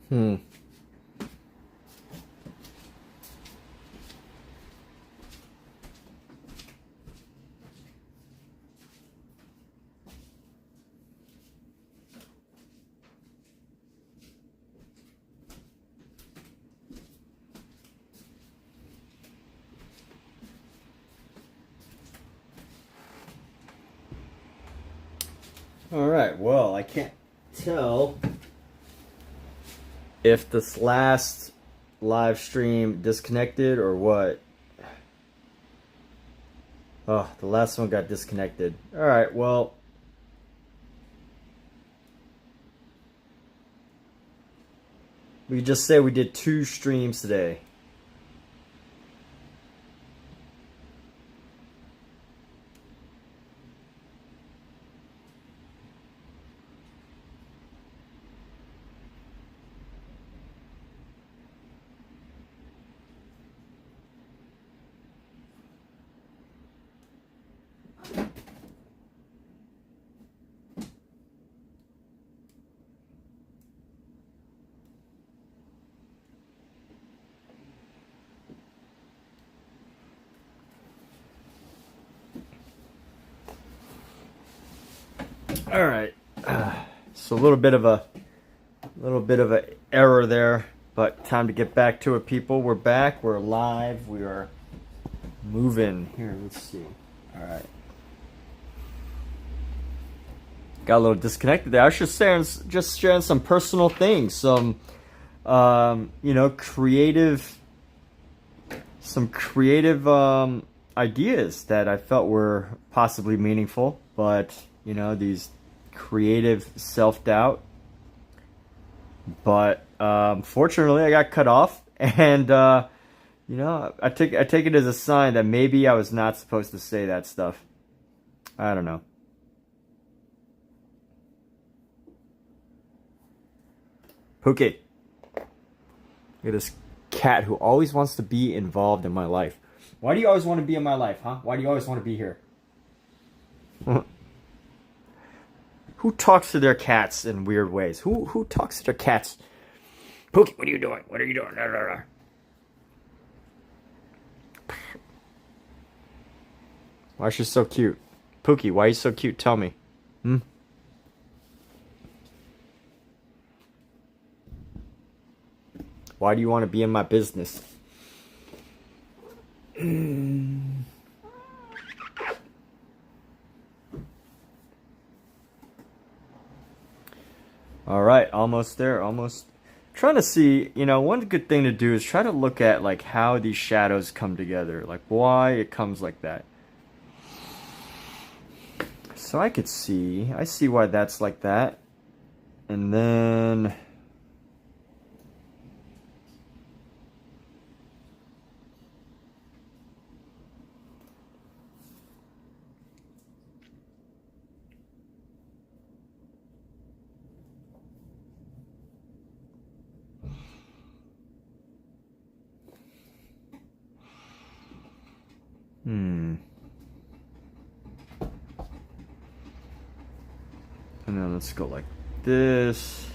Hmm. All right, well, I can't tell if this last live stream disconnected or what. Oh, the last one got disconnected. All right, well, we just say we did 2 streams today. All right, so a little bit of a error there, but time to get back to it, people. We're back. We're live. We are moving here. Let's see. All right, got a little disconnected there. I was just sharing some personal things, some you know, creative ideas that I felt were possibly meaningful, but you know, these creative self-doubt. But fortunately I got cut off, and you know, I take it as a sign that maybe I was not supposed to say that stuff. I don't know. Pookie, look at this cat who always wants to be involved in my life. Why do you always want to be in my life, huh? Why do you always want to be here? Who talks to their cats in weird ways? Who talks to their cats? Pookie, what are you doing? What are you doing? Why is she so cute? Pookie, why are you so cute? Tell me. Why do you want to be in my business? All right, almost there, almost. Trying to see, you know, one good thing to do is try to look at like how these shadows come together, like why it comes like that. So I see why that's like that. And then and then let's go like this.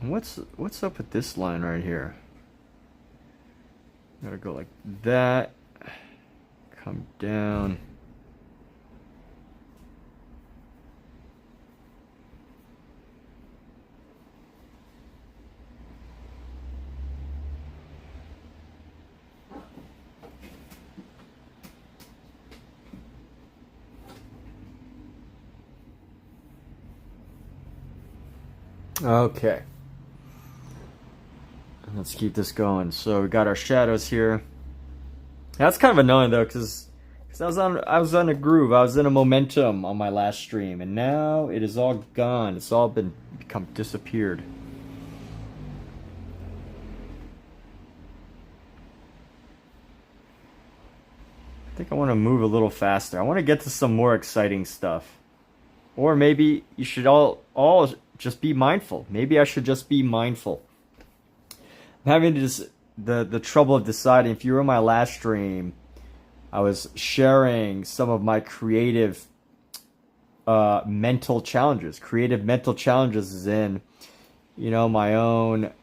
What's up with this line right here? Gotta go like that. Come down. Okay. Let's keep this going. So we got our shadows here. That's kind of annoying though, because I was on a groove. I was in a momentum on my last stream, and now it is all gone. It's all become disappeared. I think I want to move a little faster. I want to get to some more exciting stuff. Or maybe you should all just be mindful. Maybe I should just be mindful. I'm having the trouble of deciding. If you were in my last stream, I was sharing some of my creative mental challenges. Creative mental challenges is in, you know, my own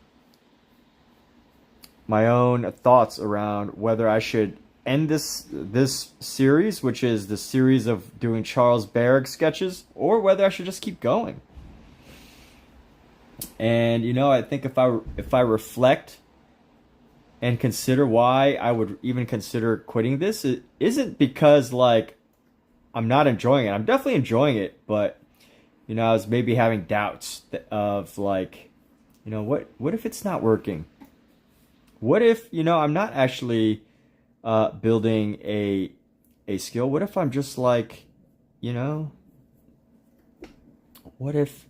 thoughts around whether I should end this series, which is the series of doing Charles Bargue sketches, or whether I should just keep going. And you know, I think if I reflect and consider why I would even consider quitting this, it isn't because like I'm not enjoying it. I'm definitely enjoying it, but you know, I was maybe having doubts of like, you know, what if it's not working? What if, you know, I'm not actually building a skill? What if I'm just like, you know, what if?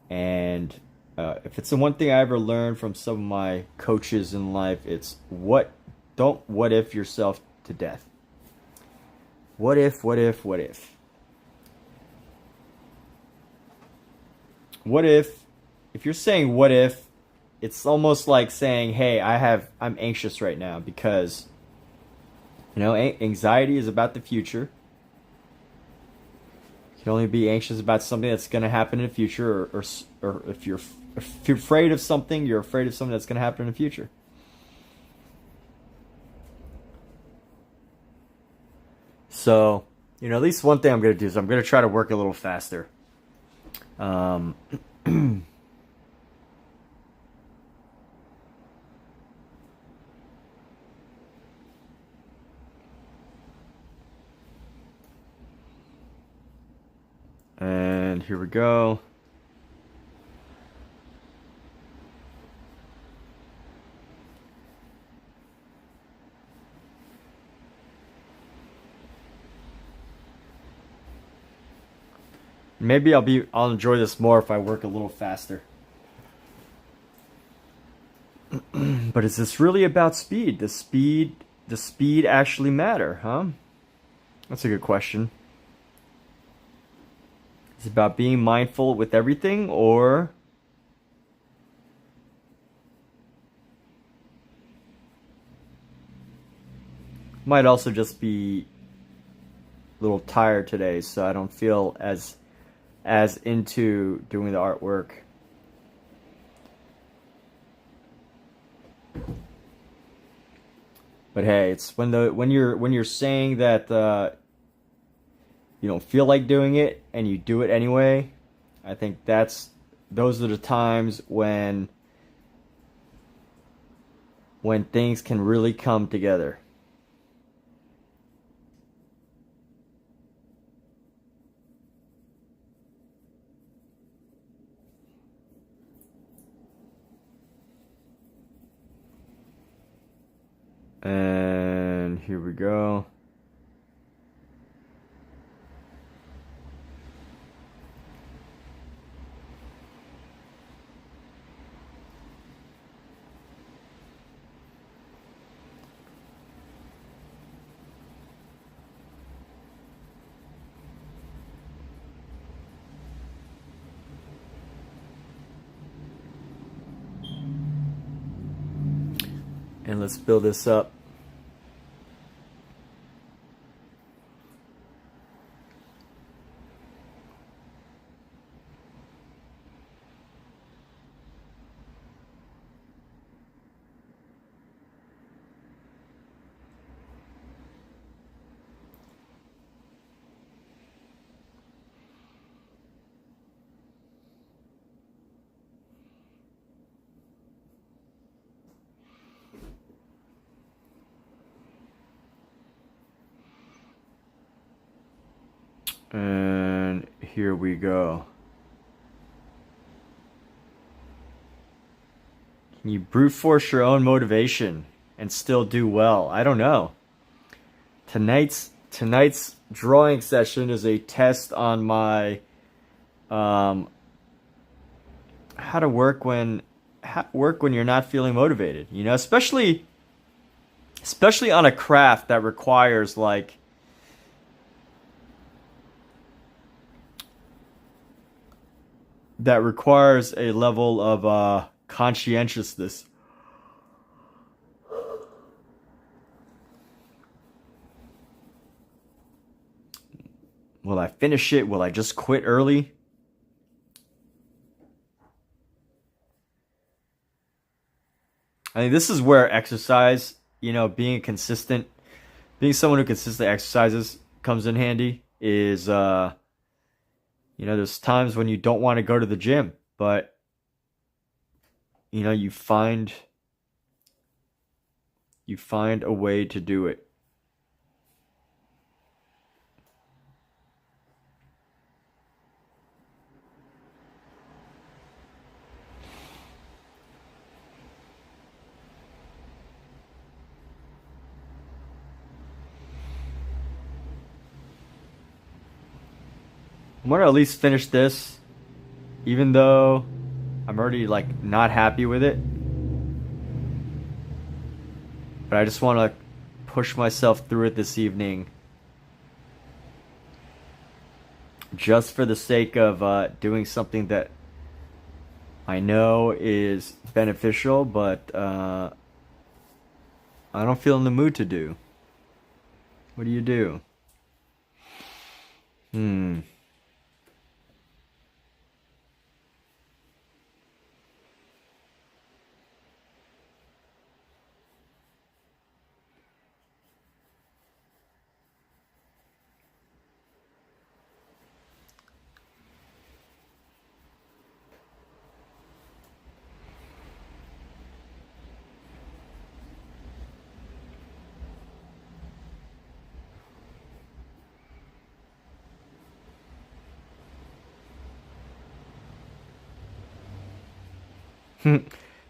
And if it's the one thing I ever learned from some of my coaches in life, it's don't what if yourself to death. What if? What if you're saying what if, it's almost like saying, hey, I'm anxious right now because, you know, anxiety is about the future. You can only be anxious about something that's going to happen in the future, or if you're afraid of something, you're afraid of something that's going to happen in the future. So, you know, at least one thing I'm going to do is I'm going to try to work a little faster. And here we go. Maybe I'll enjoy this more if I work a little faster. But is this really about speed? Does speed actually matter, huh? That's a good question. Is it about being mindful with everything, or might also just be a little tired today, so I don't feel as into doing the artwork. But hey, it's when you're saying that you don't feel like doing it and you do it anyway, I think those are the times when things can really come together. And here we go. And let's build this up. And here we go. Can you brute force your own motivation and still do well? I don't know. Tonight's drawing session is a test on my how to work when you're not feeling motivated. You know, especially on a craft that requires like a level of conscientiousness Will I finish it? Will I just quit early? I think this is where exercise, you know, being someone who consistently exercises comes in handy. Is you know, there's times when you don't want to go to the gym, but you know, you find a way to do it. I'm gonna at least finish this, even though I'm already like not happy with it. But I just want to push myself through it this evening, just for the sake of doing something that I know is beneficial, but I don't feel in the mood to do. What do you do?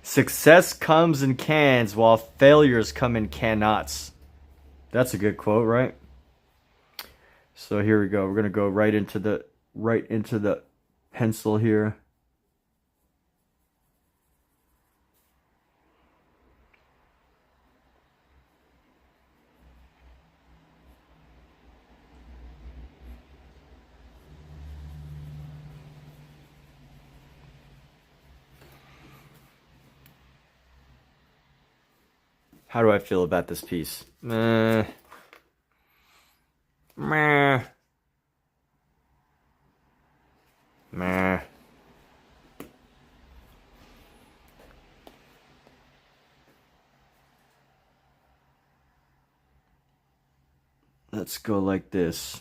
Success comes in cans while failures come in cannots. That's a good quote, right? So here we go. We're gonna go right into the pencil here. How do I feel about this piece? Meh. Meh. Meh. Let's go like this.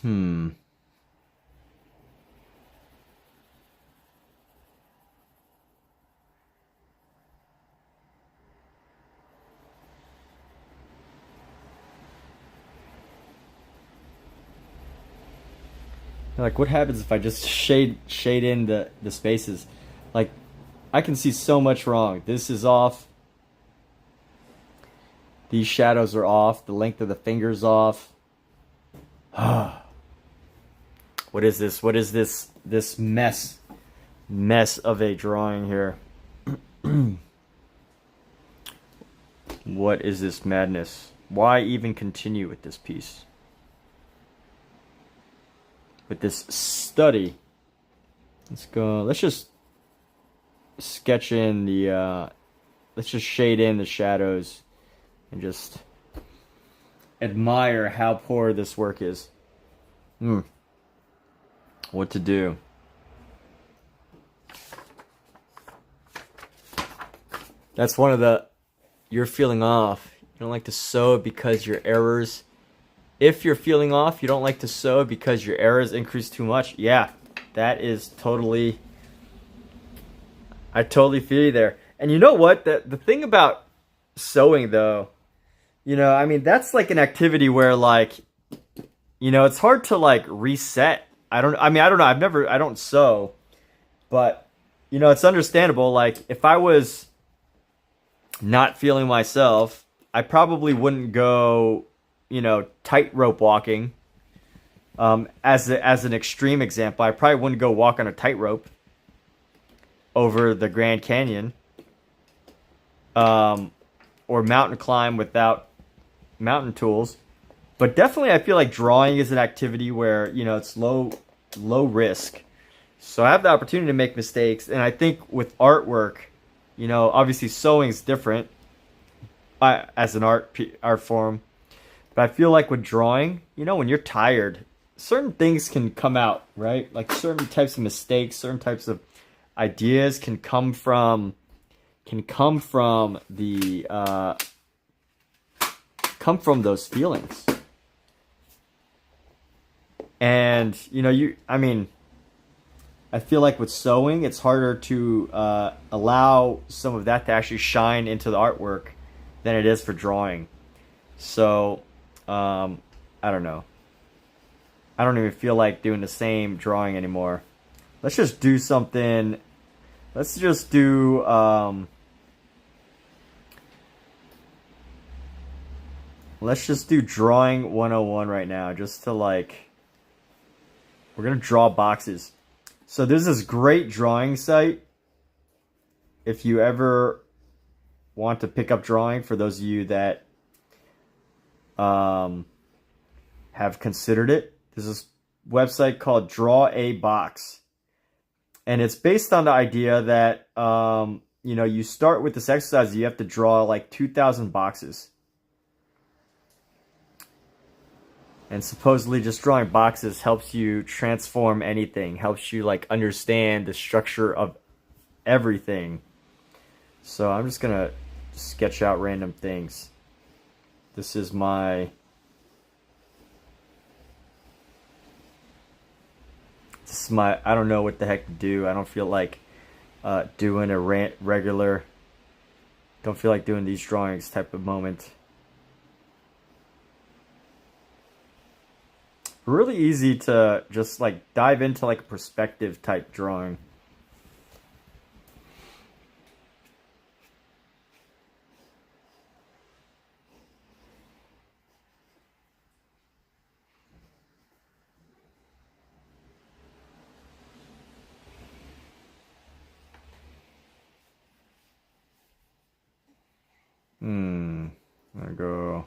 Like, what happens if I just shade in the spaces? Like, I can see so much wrong. This is off. These shadows are off. The length of the finger's off. What is this? What is this mess of a drawing here? What is this madness? Why even continue with this piece? With this study. Let's go. Let's just sketch in the let's just shade in the shadows and just admire how poor this work is. What to do? That's one of the, you're feeling off. You don't like to sew because your errors. If you're feeling off, you don't like to sew because your errors increase too much. Yeah, that is totally, I totally feel you there. And you know what? The thing about sewing though, you know, I mean, that's like an activity where like, you know, it's hard to like reset. I don't know. I don't sew, but you know, it's understandable. Like if I was not feeling myself, I probably wouldn't go, you know, tightrope walking. As an extreme example, I probably wouldn't go walk on a tightrope over the Grand Canyon, or mountain climb without mountain tools. But definitely, I feel like drawing is an activity where, you know, it's low risk. So I have the opportunity to make mistakes, and I think with artwork, you know, obviously sewing is different as an art form. But I feel like with drawing, you know, when you're tired, certain things can come out, right? Like certain types of mistakes, certain types of ideas can come from the come from those feelings. And I feel like with sewing, it's harder to allow some of that to actually shine into the artwork than it is for drawing. So, I don't know. I don't even feel like doing the same drawing anymore. Let's just do something. Let's just do, let's just do drawing 101 right now, just to like, we're going to draw boxes. So there's this great drawing site. If you ever want to pick up drawing, for those of you that have considered it, there's this website called Draw a Box. And it's based on the idea that, you start with this exercise, you have to draw like 2,000 boxes. And supposedly just drawing boxes helps you transform anything, helps you like understand the structure of everything. So I'm just gonna sketch out random things. This is my I don't know what the heck to do. I don't feel like doing a regular, don't feel like doing these drawings type of moment. Really easy to just like dive into like a perspective type drawing. There we go.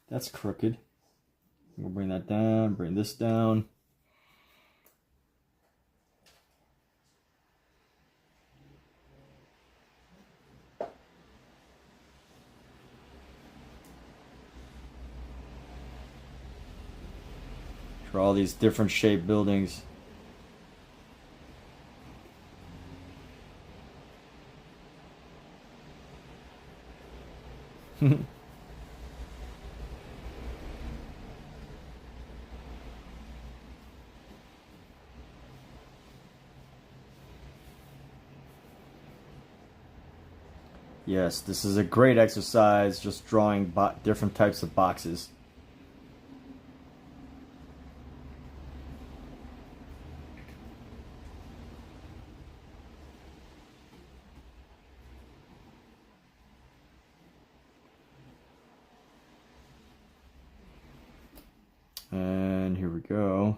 That's crooked. We'll bring that down, bring this down. Draw all these different shaped buildings. Yes, this is a great exercise, just drawing different types of boxes. And here we go.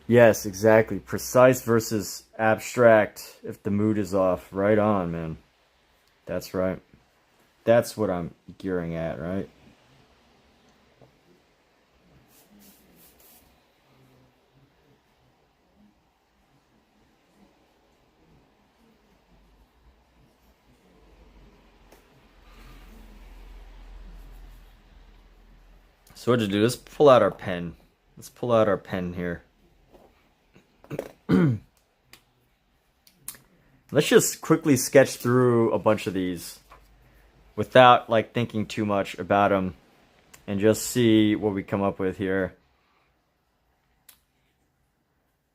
Yes, exactly. Precise versus abstract if the mood is off. Right on, man. That's right. That's what I'm gearing at, right? So what to do? Let's pull out our pen. Let's pull out our pen here. Let's just quickly sketch through a bunch of these without like thinking too much about them and just see what we come up with here.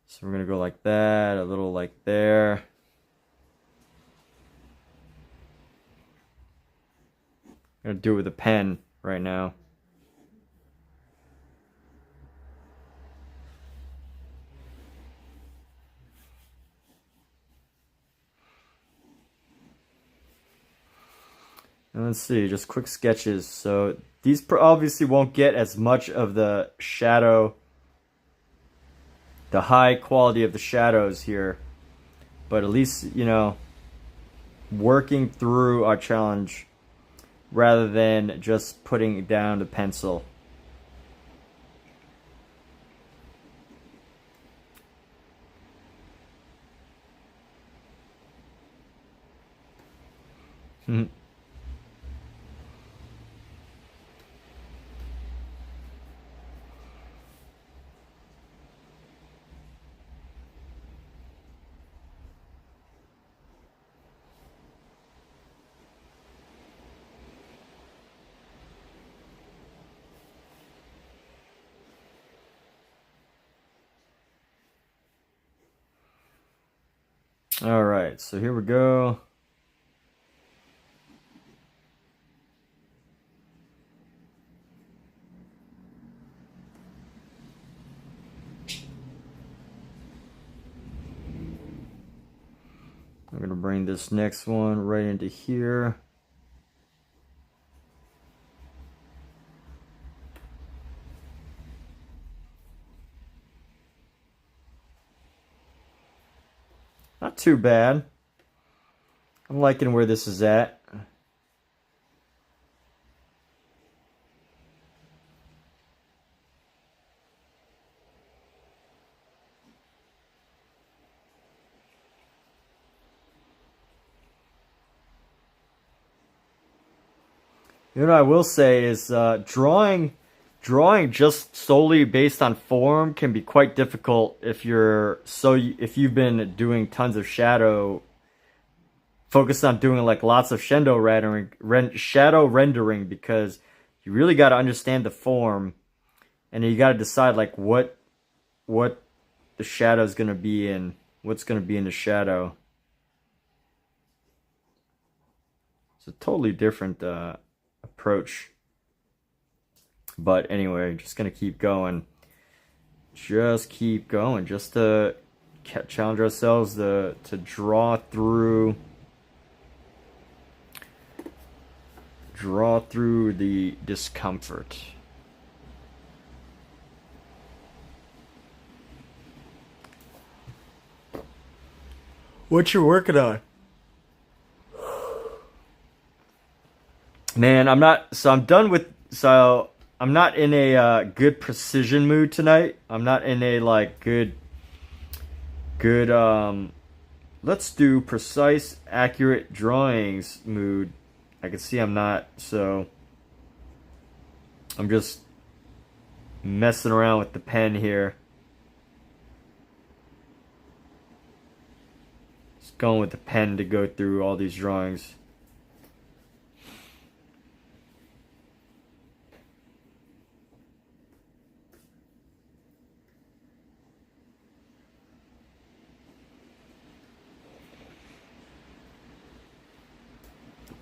So we're gonna go like that, a little like there. I'm gonna do it with a pen right now. And let's see, just quick sketches. So these obviously won't get as much of the shadow, the high quality of the shadows here but at least, you know, working through our challenge rather than just putting down the pencil. All right, so here we go. I'm gonna bring this next one right into here. Not too bad. I'm liking where this is at. You know what I will say is drawing just solely based on form can be quite difficult if you've been doing tons of shadow, focused on doing like lots of shadow rendering, because you really got to understand the form, and you got to decide like what the shadow is going to be in, what's going to be in the shadow. It's a totally different approach. But anyway, just gonna keep going. Just keep going. Just to challenge ourselves to draw through the discomfort. What you working on? Man, I'm not in a good precision mood tonight. I'm not in a like good let's do precise, accurate drawings mood. I can see I'm not, so I'm just messing around with the pen here. Just going with the pen to go through all these drawings.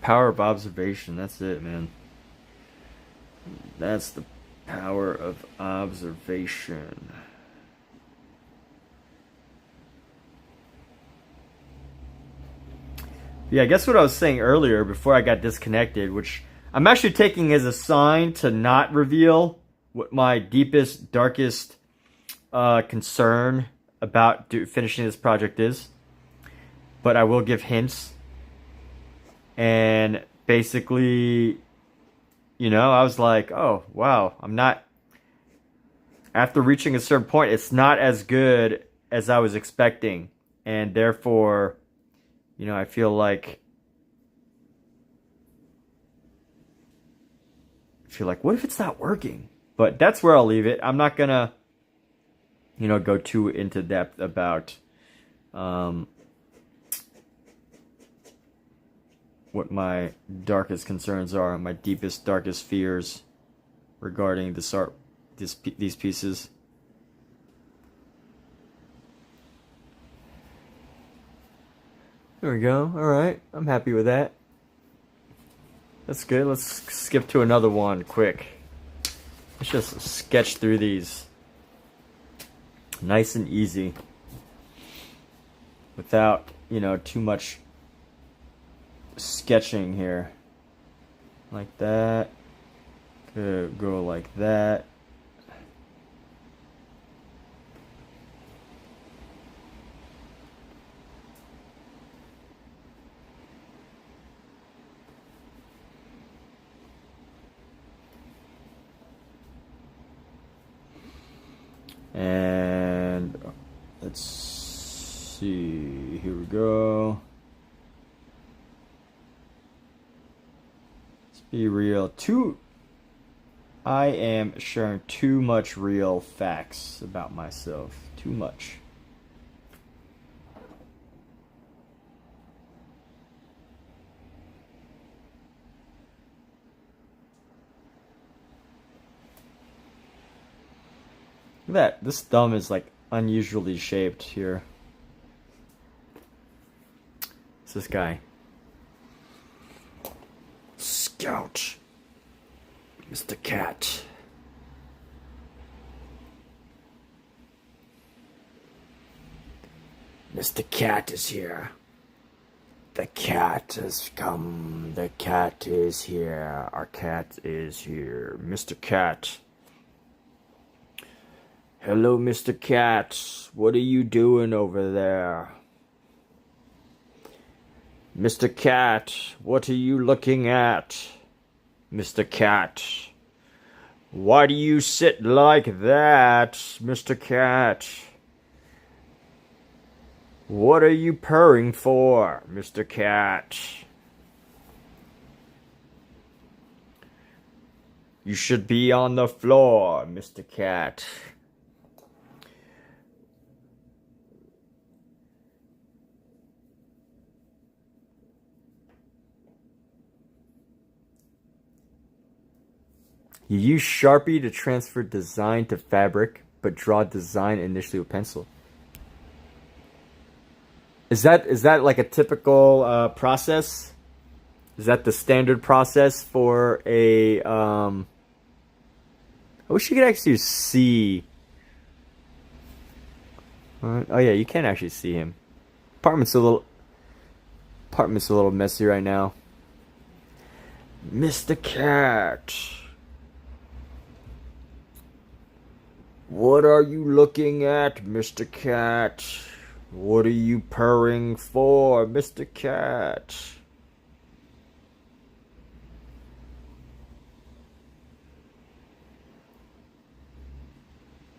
Power of observation. That's it, man. That's the power of observation. Yeah, I guess what I was saying earlier before I got disconnected, which I'm actually taking as a sign to not reveal what my deepest, darkest concern about finishing this project is. But I will give hints. And basically, you know, I was like, oh, wow, after reaching a certain point, it's not as good as I was expecting. And therefore, you know, I feel like, what if it's not working? But that's where I'll leave it. I'm not gonna, you know, go too into depth about what my darkest concerns are, my deepest, darkest fears regarding this art, these pieces. There we go. All right, I'm happy with that. That's good. Let's skip to another one quick. Let's just sketch through these nice and easy without, you know, too much sketching here. Like that. Could go like that. And let's see, here we go. Let's be real. I am sharing too much real facts about myself. Too much. Look at that. This thumb is like unusually shaped here. It's this guy. Scout. Mr. Cat. Mr. Cat is here. The cat has come. The cat is here. Our cat is here. Mr. Cat. Hello, Mr. Cat. What are you doing over there? Mr. Cat, what are you looking at? Mr. Cat. Why do you sit like that, Mr. Cat? What are you purring for, Mr. Cat? You should be on the floor, Mr. Cat. You use Sharpie to transfer design to fabric, but draw design initially with pencil. Is that like a typical process? Is that the standard process for a? I wish you could actually see. Oh yeah, you can actually see him. Apartment's a little messy right now. Mr. Cat. What are you looking at, Mr. Cat? What are you purring for, Mr. Cat?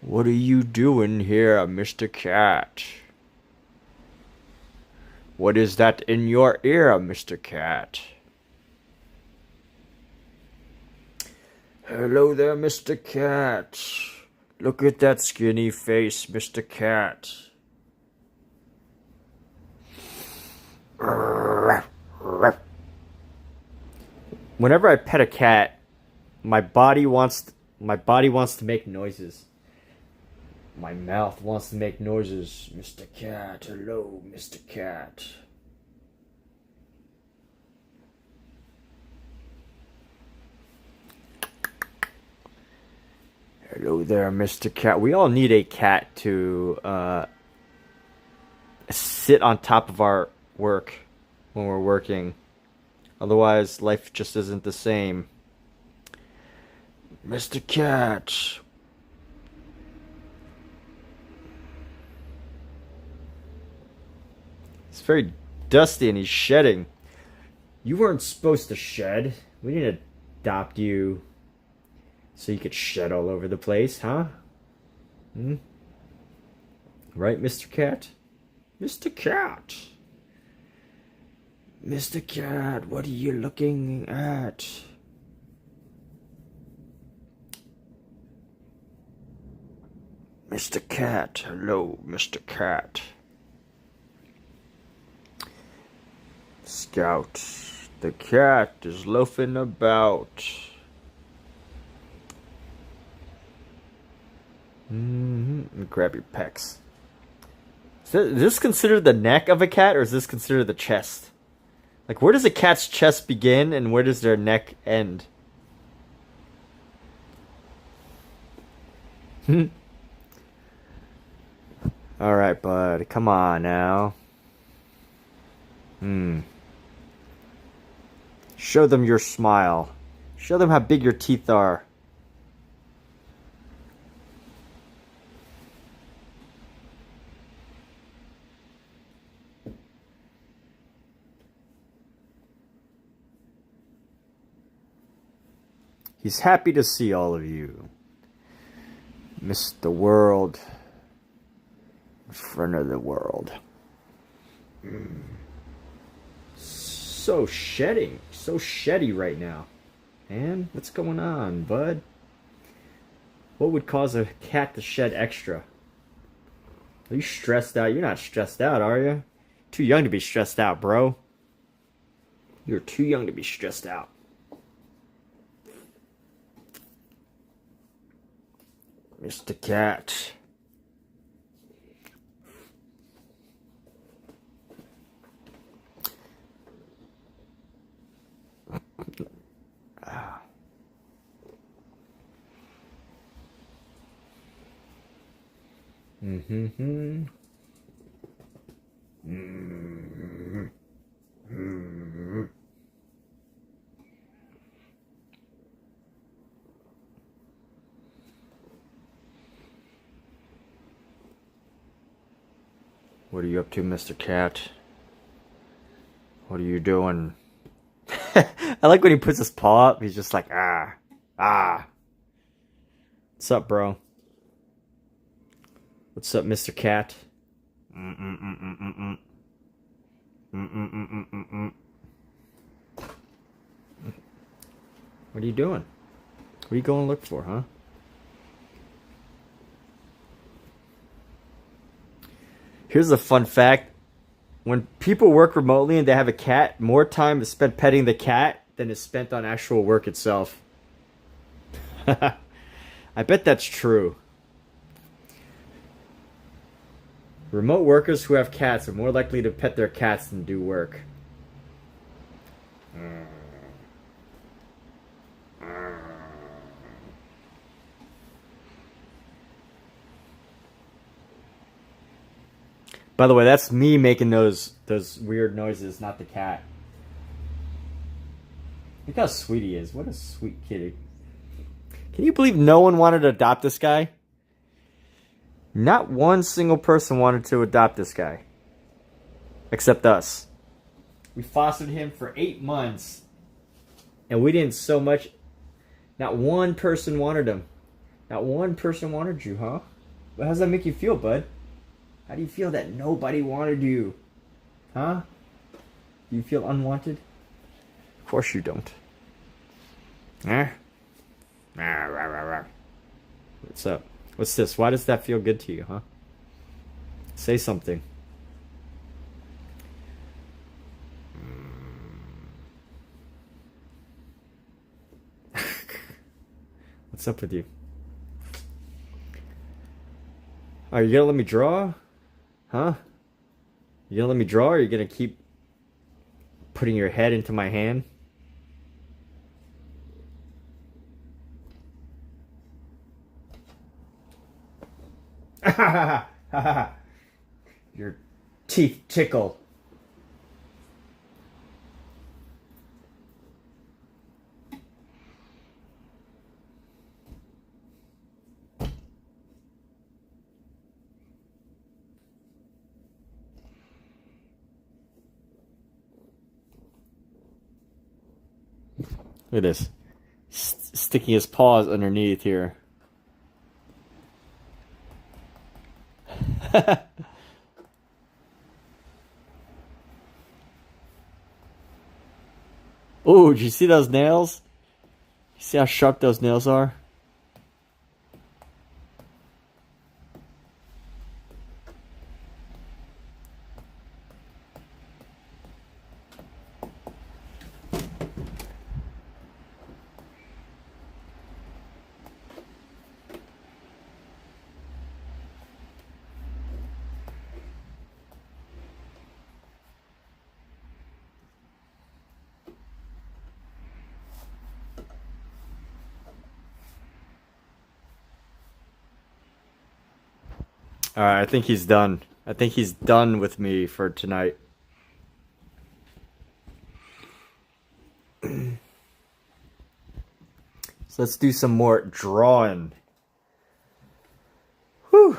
What are you doing here, Mr. Cat? What is that in your ear, Mr. Cat? Hello there, Mr. Cat. Look at that skinny face, Mr. Cat. Whenever I pet a cat, my body wants to make noises. My mouth wants to make noises. Mr. Cat, hello, Mr. Cat. Hello there, Mr. Cat. We all need a cat to sit on top of our work when we're working. Otherwise, life just isn't the same. Mr. Cat. It's very dusty and he's shedding. You weren't supposed to shed. We didn't adopt you so you could shed all over the place, huh? Right, Mr. Cat? Mr. Cat. Mr. Cat, what are you looking at? Mr. Cat, hello, Mr. Cat. Scout, the cat is loafing about. Grab your pecs. Is this considered the neck of a cat, or is this considered the chest? Like, where does a cat's chest begin, and where does their neck end? Alright, bud. Come on, now. Show them your smile. Show them how big your teeth are. He's happy to see all of you. Missed the world in front of the world. So sheddy right now. Man, what's going on, bud? What would cause a cat to shed extra? Are you stressed out? You're not stressed out, are you? Too young to be stressed out, bro. You're too young to be stressed out. Mr. Cat. What are you up to, Mr. Cat? What are you doing? I like when he puts his paw up. He's just like, ah. What's up, bro? What's up, Mr. Cat? What are you doing? What are you going to look for, huh? Here's a fun fact. When people work remotely and they have a cat, more time is spent petting the cat than is spent on actual work itself. I bet that's true. Remote workers who have cats are more likely to pet their cats than do work. By the way, that's me making those weird noises, not the cat. Look how sweet he is. What a sweet kitty. Can you believe no one wanted to adopt this guy? Not one single person wanted to adopt this guy. Except us. We fostered him for 8 months. And we didn't so much... Not one person wanted him. Not one person wanted you, huh? How does that make you feel, bud? How do you feel that nobody wanted you? Huh? Do you feel unwanted? Of course you don't. What's up? What's this? Why does that feel good to you, huh? Say something. What's up with you? Are you gonna let me draw? Huh? You gonna let me draw, or are you gonna keep putting your head into my hand? Your teeth tickle. Look at this. Sticking his paws underneath here. Oh, did you see those nails? You see how sharp those nails are? Alright, I think he's done. I think he's done with me for tonight. So let's do some more drawing. Whew.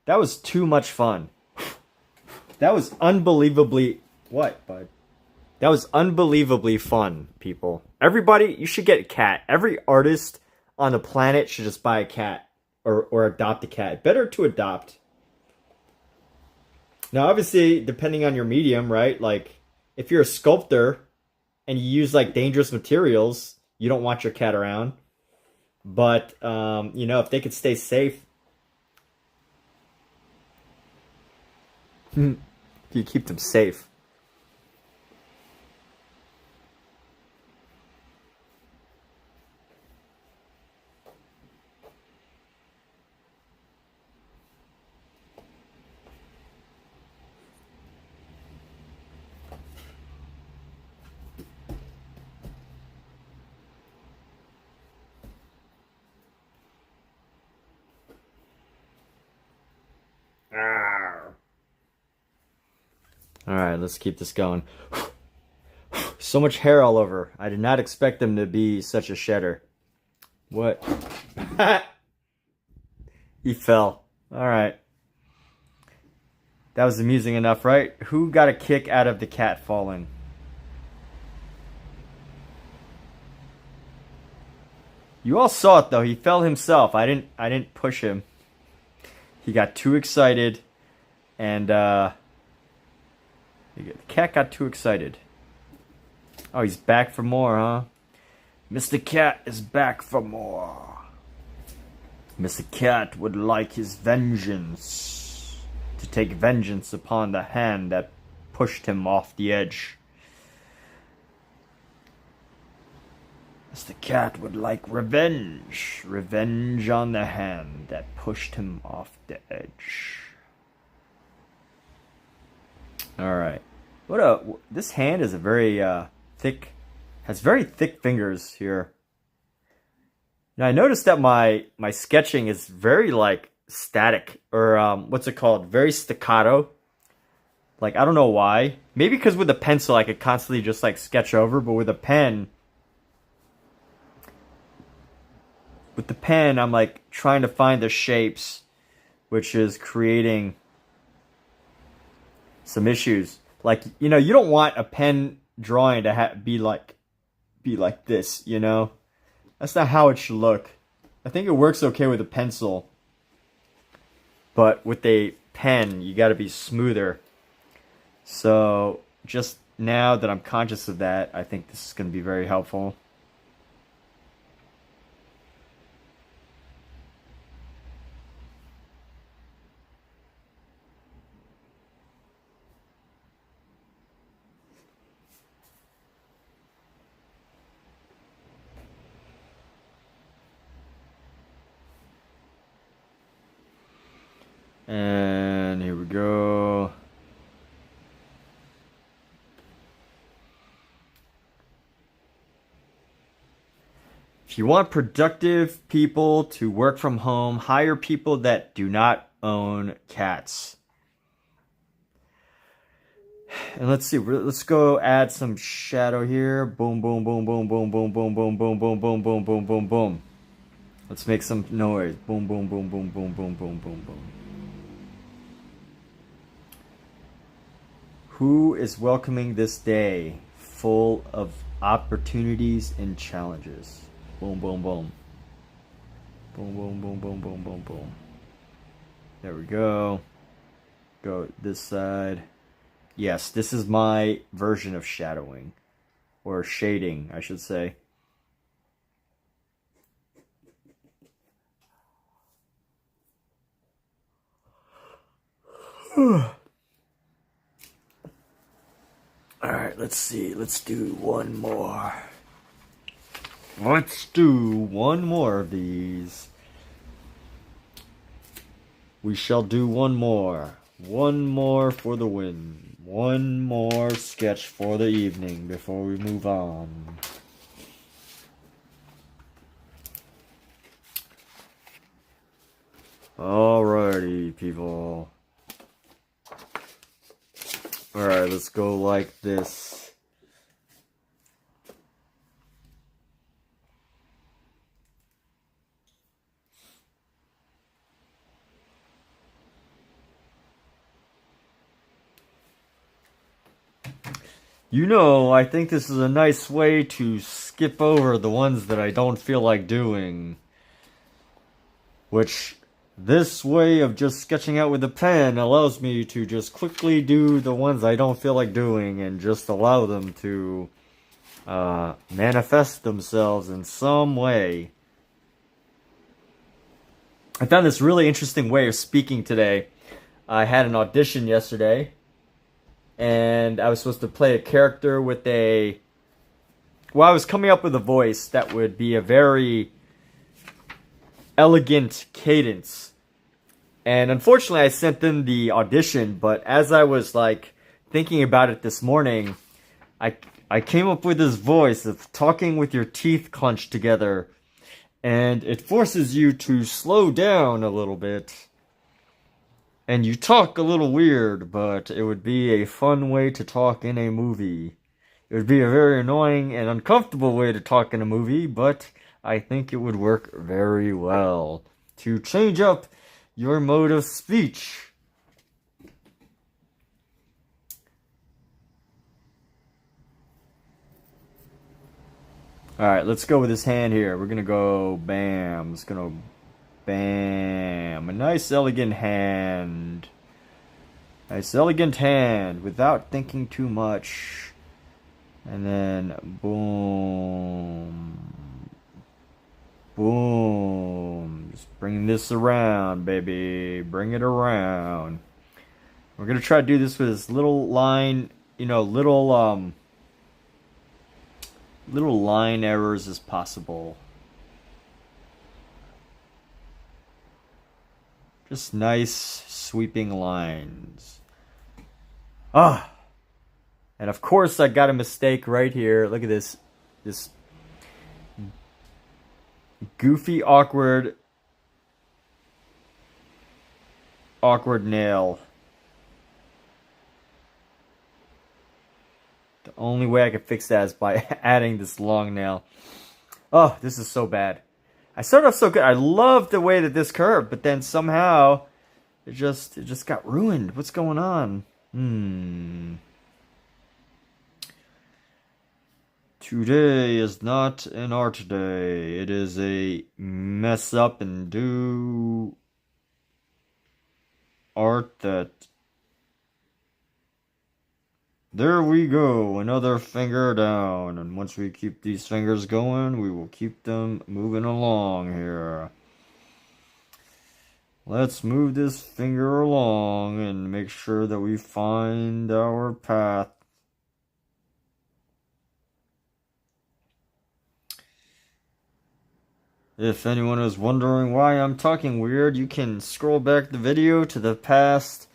That was too much fun. That was unbelievably... What, bud? That was unbelievably fun, people. Everybody, you should get a cat. Every artist on the planet should just buy a cat. or adopt a cat. Better to adopt. Now, obviously, depending on your medium, right? Like, if you're a sculptor and you use like dangerous materials, you don't want your cat around. But you know, if they could stay safe, you keep them safe. All right, let's keep this going. So much hair all over. I did not expect them to be such a shedder. What? He fell. All right. That was amusing enough, right? Who got a kick out of the cat falling? You all saw it though. He fell himself. I didn't push him. He got too excited, and the cat got too excited. Oh, he's back for more, huh? Mr. Cat is back for more. Mr. Cat would like his vengeance. To take vengeance upon the hand that pushed him off the edge. Mr. Cat would like revenge. Revenge on the hand that pushed him off the edge. Alright. This hand is a very thick, has very thick fingers here. Now I noticed that my sketching is very like static, or what's it called? Very staccato. Like, I don't know why. Maybe because with a pencil I could constantly just like sketch over, but with a pen, I'm like trying to find the shapes, which is creating some issues. Like, you know, you don't want a pen drawing to be like this, you know? That's not how it should look. I think it works okay with a pencil, but with a pen, you got to be smoother. So just now that I'm conscious of that, I think this is going to be very helpful. And here we go. If you want productive people to work from home, hire people that do not own cats. And let's see, let's go add some shadow here. Boom, boom, boom, boom, boom, boom, boom, boom, boom, boom, boom, boom, boom, boom, boom. Let's make some noise. Boom, boom, boom, boom, boom, boom, boom, boom, boom. Who is welcoming this day full of opportunities and challenges? Boom, boom, boom. Boom, boom, boom, boom, boom, boom, boom. There we go. Go this side. Yes, this is my version of shadowing. Or shading, I should say. Alright, let's see. Let's do one more. Let's do one more of these. We shall do one more. One more for the win. One more sketch for the evening before we move on. Alrighty, people. Alright, let's go like this. You know, I think this is a nice way to skip over the ones that I don't feel like doing. which this way of just sketching out with a pen allows me to just quickly do the ones I don't feel like doing and just allow them to manifest themselves in some way. I found this really interesting way of speaking today. I had an audition yesterday, and I was supposed to play a character with I was coming up with a voice that would be a very elegant cadence. And unfortunately, I sent in the audition, but as I was thinking about it this morning, I came up with this voice of talking with your teeth clenched together, and it forces you to slow down a little bit. And you talk a little weird, but it would be a fun way to talk in a movie. It would be a very annoying and uncomfortable way to talk in a movie, but I think it would work very well to change up your mode of speech. Alright, let's go with this hand here. We're gonna go bam. It's gonna bam. A nice elegant hand. Nice elegant hand without thinking too much. And then boom. Boom. Just bring this around, baby. Bring it around. We're gonna try to do this with this little line, little line errors as possible. Just nice sweeping lines. And of course I got a mistake right here. Look at this goofy, awkward nail. The only way I can fix that is by adding this long nail. Oh, this is so bad. I started off so good. I love the way that this curved, but then somehow it just got ruined. What's going on? Today is not an art day. It is a mess up and do art that... There we go, another finger down. And once we keep these fingers going, we will keep them moving along here. Let's move this finger along and make sure that we find our path. If anyone is wondering why I'm talking weird, you can scroll back the video to the past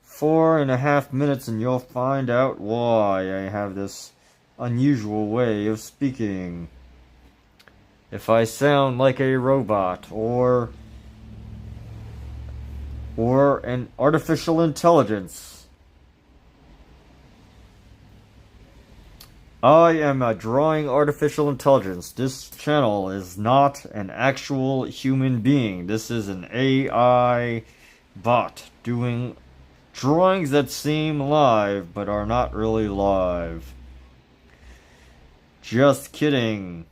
4.5 minutes and you'll find out why I have this unusual way of speaking. If I sound like a robot or an artificial intelligence, I am a drawing artificial intelligence. This channel is not an actual human being. This is an AI bot doing drawings that seem live but are not really live. Just kidding.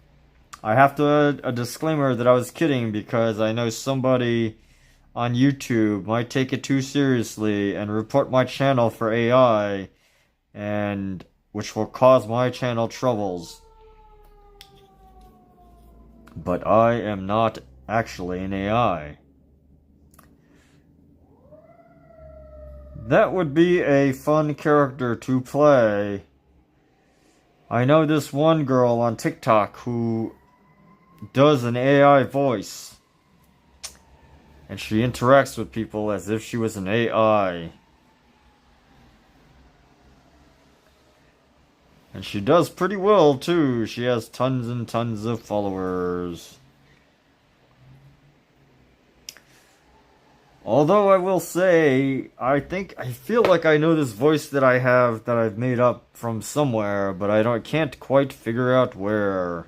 I have to add a disclaimer that I was kidding because I know somebody on YouTube might take it too seriously and report my channel for AI, and which will cause my channel troubles. But I am not actually an AI. That would be a fun character to play. I know this one girl on TikTok who does an AI voice, and she interacts with people as if she was an AI. And she does pretty well too. She has tons and tons of followers. Although I will say, I feel like I know this voice that I have that I've made up from somewhere, but I can't quite figure out where.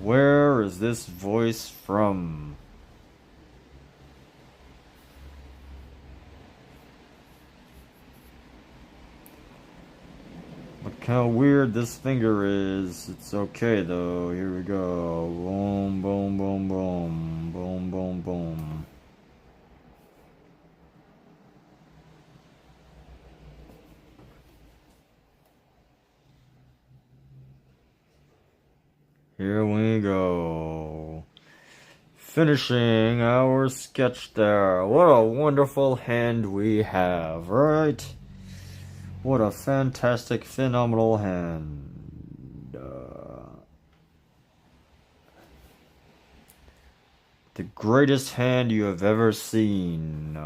Where is this voice from? Look how weird this finger is. It's okay though. Here we go. Boom, boom, boom, boom. boom, boom. Here we go. Finishing our sketch there. What a wonderful hand we have, right? What a fantastic, phenomenal hand. The greatest hand you have ever seen.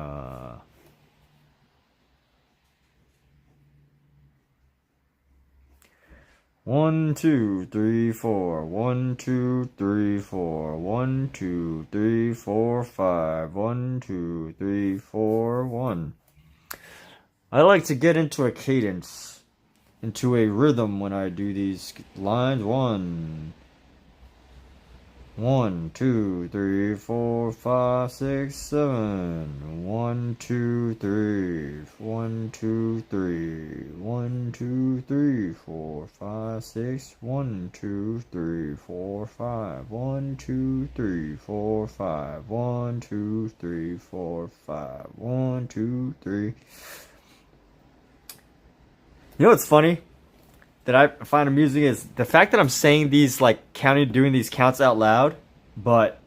1, 2, 3, 4. 1, 2, 3, 4. 1, 2, 3, 4, 5. 1, 2, 3, 4, 1. I like to get into a cadence, into a rhythm when I do these lines. 1, 2, 3, 4, 5, 6, 7. 1, 2, 3. 1, 2, 3. 1, 2, 3, 4, 5, 6. 1, 2, 3, 4, 5. 1, 2, 3, 4, 5. 1, 2, 3, 4, 5. 1, 2, 3. You know what's funny that I find amusing is the fact that I'm saying these, like, doing these counts out loud, but,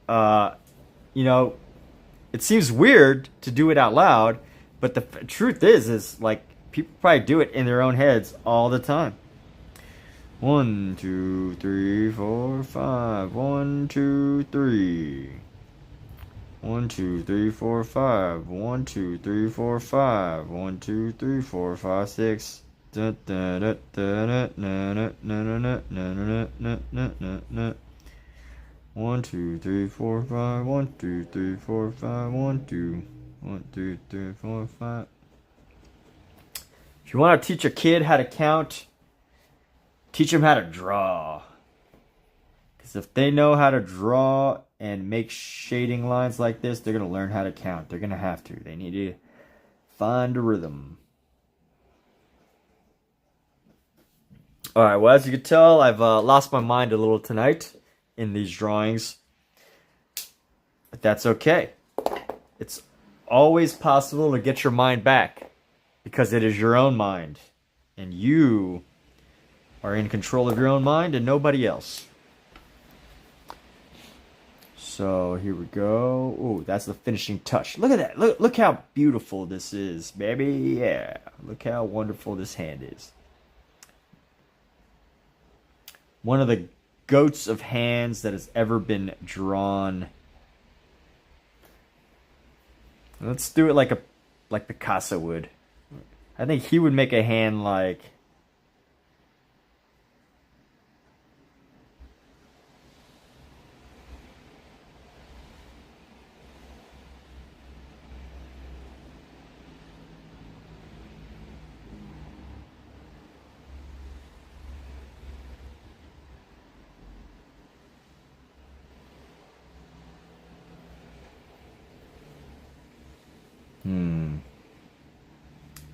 you know, it seems weird to do it out loud, but the truth is, like, people probably do it in their own heads all the time. 1, 2, 3, 4, 5. 1, 2, 3. 1, 2, 3, 4, 5. 1, 2, 3, 4, 5. 1, 2, 3, 4, 5, 6. 1, 2, 3, 4, 5. 1, 2, 3, 4, 5. 1, 2. 1, 2, 3, 4, 5. If you want to teach a kid how to count, teach them how to draw. Because if they know how to draw and make shading lines like this, they're going to learn how to count. They're going to have to. They need to find a rhythm. Alright, well, as you can tell, I've lost my mind a little tonight in these drawings. But that's okay. It's always possible to get your mind back, because it is your own mind. And you are in control of your own mind and nobody else. So here we go. Oh, that's the finishing touch. Look at that. Look how beautiful this is, baby. Yeah. Look how wonderful this hand is. One of the goats of hands that has ever been drawn. Let's do it like Picasso would. I think he would make a hand like...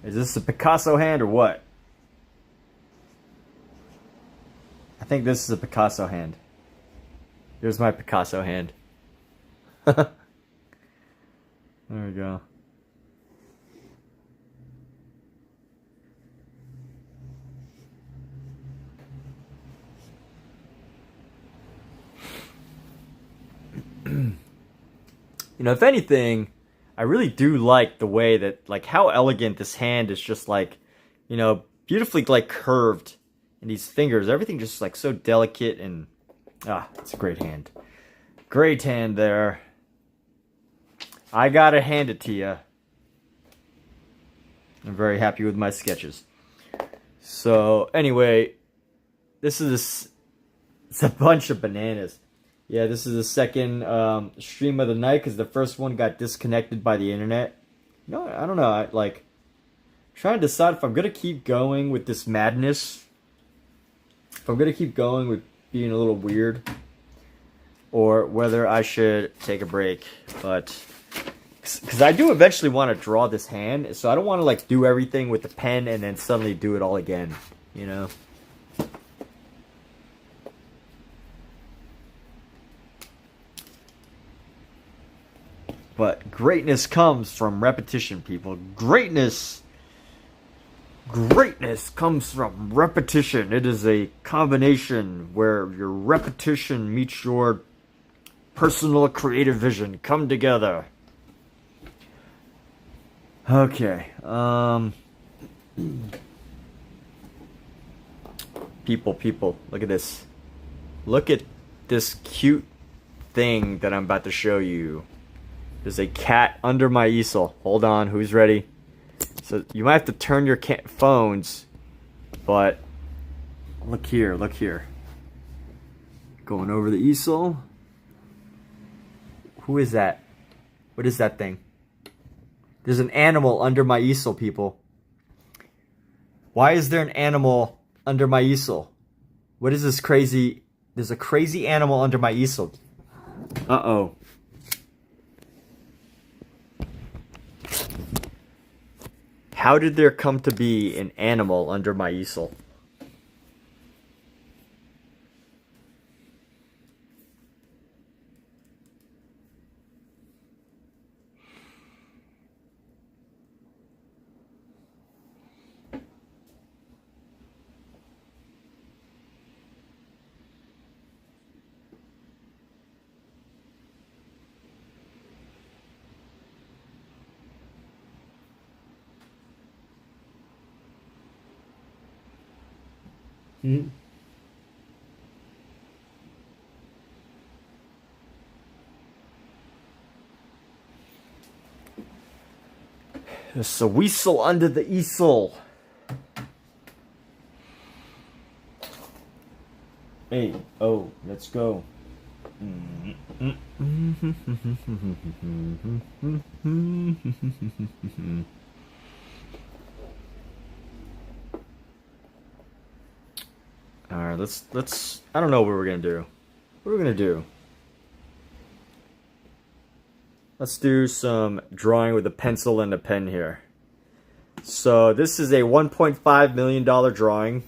Is this a Picasso hand or what? I think this is a Picasso hand. Here's my Picasso hand. There we go. You know, if anything, I really do like the way that, like, how elegant this hand is, just like, you know, beautifully, like, curved. And these fingers, everything just, like, so delicate and, it's a great hand. Great hand there. I gotta hand it to you. I'm very happy with my sketches. So, anyway, it's a bunch of bananas. Yeah, this is the second stream of the night because the first one got disconnected by the internet. No, I don't know. Trying to decide if I'm going to keep going with this madness. If I'm going to keep going with being a little weird. Or whether I should take a break. But, because I do eventually want to draw this hand. So I don't want to, like, do everything with the pen and then suddenly do it all again. You know? But greatness comes from repetition, people. Greatness comes from repetition. It is a combination where your repetition meets your personal creative vision come together. Okay. People, look at this. Look at this cute thing that I'm about to show you. There's a cat under my easel. Hold on, who's ready? So you might have to turn your phones, but look here, look here. Going over the easel. Who is that? What is that thing? There's an animal under my easel, people. Why is there an animal under my easel? What is this crazy? There's a crazy animal under my easel. Uh-oh. How did there come to be an animal under my easel? There's a weasel under the easel. Hey, oh, let's go. Alright, let's I don't know what we're gonna do. What are we gonna do? Let's do some drawing with a pencil and a pen here. So this is a $1.5 million drawing.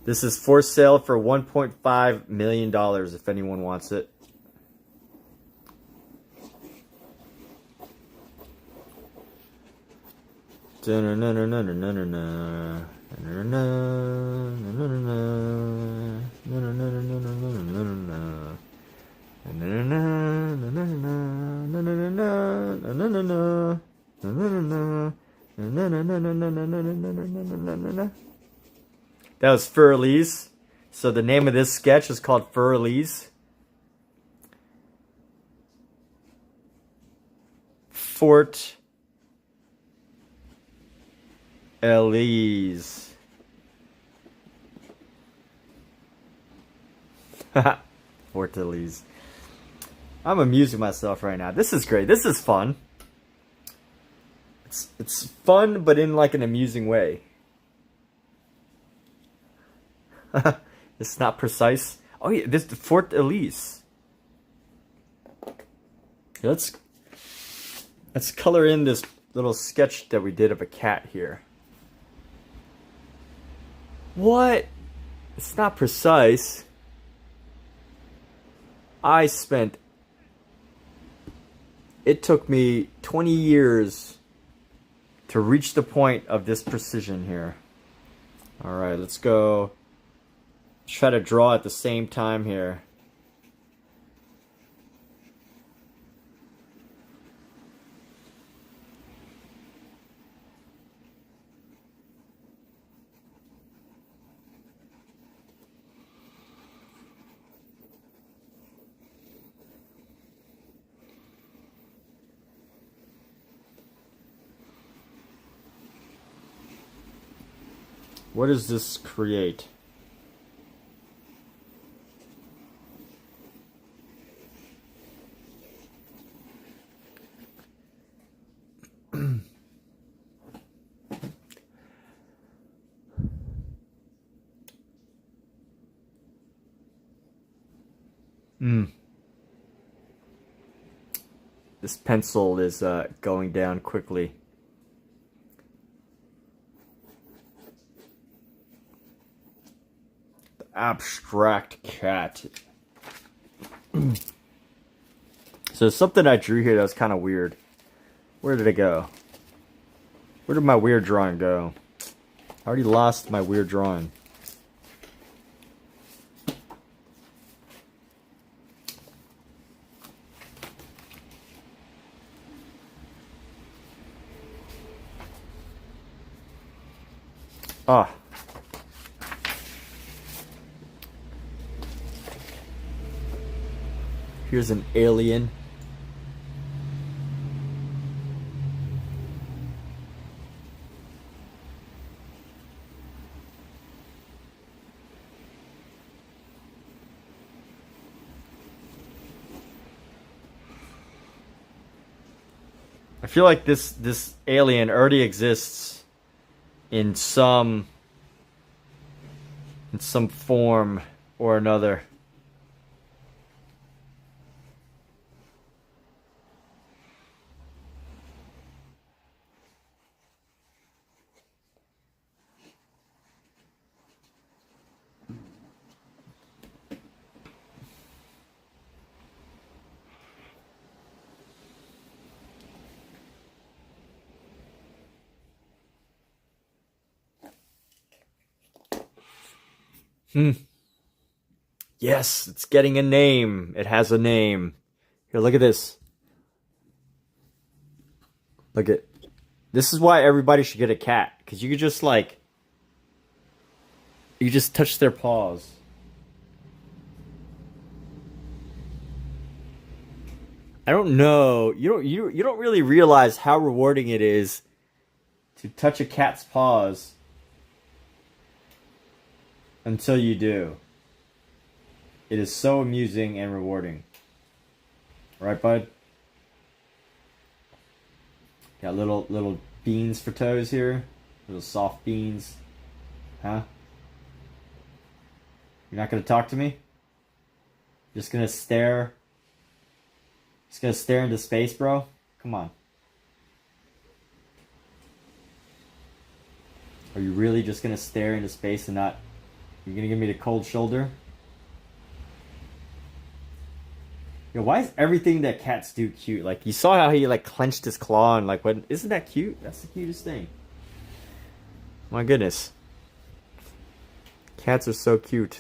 This is for sale for $1.5 million if anyone wants it. That was Fur-Elise. So the name of this sketch is called Fur-Elise. Fort Elise. Fort Elise. I'm amusing myself right now. This is great. This is fun. It's fun, but in like an amusing way. It's not precise. Oh yeah, this is Fort Elise. Let's color in this little sketch that we did of a cat here. What? It's not precise. It took me 20 years to reach the point of this precision here. Alright, let's go. Try to draw at the same time here. What does this create? This pencil is going down quickly. The abstract cat. So something I drew here that was kind of weird. Where did it go? Where did my weird drawing go? I already lost my weird drawing. Ah. Here's an alien. I feel like this alien already exists in some form or another. Yes, it's getting a name. It has a name. Here, look at this. Look at. This is why everybody should get a cat. Because you could just like. You just touch their paws. I don't know. You don't really realize how rewarding it is to touch a cat's paws until you do. It is so amusing and rewarding. Right, bud? Got little beans for toes here. Little soft beans. Huh? You're not gonna talk to me? Just gonna stare? Just gonna stare into space, bro? Come on. Are you really just gonna stare into space and not... You're gonna give me the cold shoulder? Yo, why is everything that cats do cute? Like, you saw how he, like, clenched his claw and, like, what? Isn't that cute? That's the cutest thing. My goodness. Cats are so cute.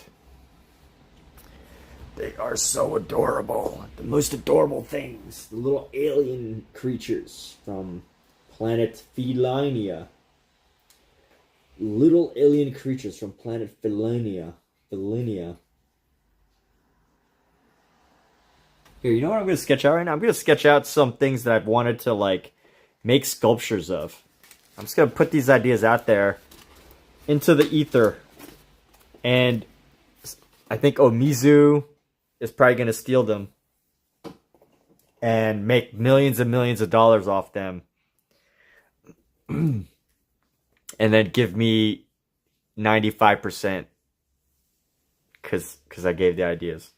They are so adorable. The most adorable things. The little alien creatures from planet Felinia. Little alien creatures from planet Felinia. Here, you know what I'm going to sketch out right now? I'm going to sketch out some things that I've wanted to, like, make sculptures of. I'm just going to put these ideas out there into the ether. And I think Omizu is probably going to steal them and make millions and millions of dollars off them. And then give me 95% because I gave the ideas.